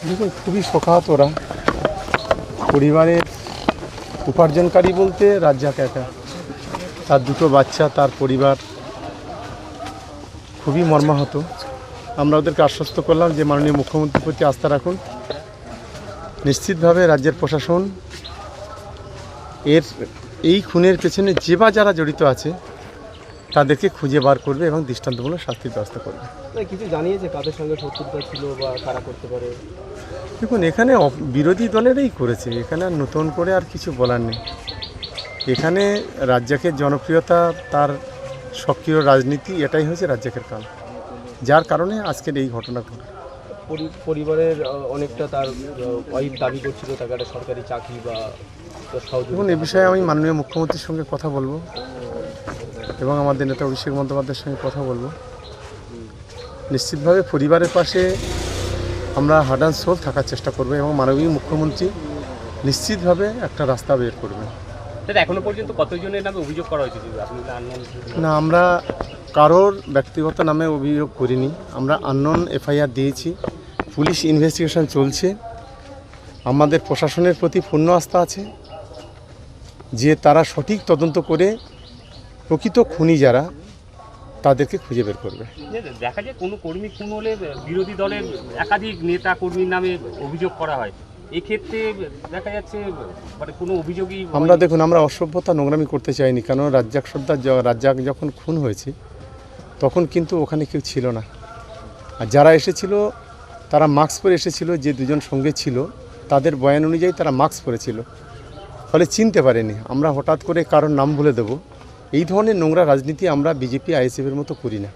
দেখুন, খুবই শোকাহত ওরা। পরিবারের উপার্জনকারী বলতে রাজ্জাক একা, তার দুটো বাচ্চা, তার পরিবার খুবই মর্মাহত। আমরা ওদেরকে আশ্বস্ত করলাম যে মাননীয় মুখ্যমন্ত্রীর প্রতি আস্থা রাখুন। নিশ্চিতভাবে রাজ্যের প্রশাসন এই খুনের পেছনে যারা জড়িত আছে তাদেরকে খুঁজে বার করবে এবং দৃষ্টান্তমূলক শাস্তির ব্যবস্থা করবে। কিছু জানিয়েছে কাদের সঙ্গে শত্রুতা ছিল বা কারা করতে পারে? দেখুন, এখানে বিরোধী দলেরই করেছে, এখানে আর নতুন করে আর কিছু বলার নেই। এখানে রাজ্জাকের জনপ্রিয়তা, তার সক্রিয় রাজনীতি, এটাই হয়েছে রাজ্জাকের কাল, যার কারণে আজকের এই ঘটনা ঘটে। পরিবারের অনেকটা তার ওয়াইফ দাবি করছিল তাকে একটা সরকারি চাকরি বা দেখুন, এ বিষয়ে আমি মাননীয় মুখ্যমন্ত্রীর সঙ্গে কথা বলবো এবং আমাদের নেতা অভিষেক বন্দ্যোপাধ্যায়ের সঙ্গে কথা বলবো। নিশ্চিতভাবে পরিবারের পাশে আমরা হার্ট অ্যান্ড সোল থাকার চেষ্টা করবো এবং মাননীয় মুখ্যমন্ত্রী নিশ্চিতভাবে একটা রাস্তা বের করবেন। এখনো পর্যন্ত কতজনের নামে অভিযোগ করা হয়েছে? না, আমরা কারোর ব্যক্তিগত নামে অভিযোগ করিনি। আমরা আননোন এফআইআর দিয়েছি, পুলিশ ইনভেস্টিগেশন চলছে। আমাদের প্রশাসনের প্রতি পূর্ণ আস্থা আছে যে তারা সঠিক তদন্ত করে প্রকৃত খুনি যারা তাদেরকে খুঁজে বের করবে। দেখা যায় কোনো কর্মী খুন হলে বিরোধী দলের একাধিক নেতা কর্মীর নামে অভিযোগ করা হয়, এক্ষেত্রে দেখা যাচ্ছে মানে কোনো অভিযোগই দেখুন, আমরা অসভ্যতা নোংরামি করতে চাইনি, কারণ রাজ্জাক যখন খুন হয়েছে তখন কিন্তু ওখানে কেউ ছিল না। আর যারা এসেছিল তারা মাস্ক পরে এসেছিল, যে দুজন সঙ্গে ছিল তাদের বয়ান অনুযায়ী তারা মাস্ক পরেছিল, ফলে চিনতে পারেনি। আমরা হঠাৎ করে কারোর নাম বলে দেব, এই ধরনের নোংরা রাজনীতি আমরা বিজেপি আইএসএফের মতো করি না।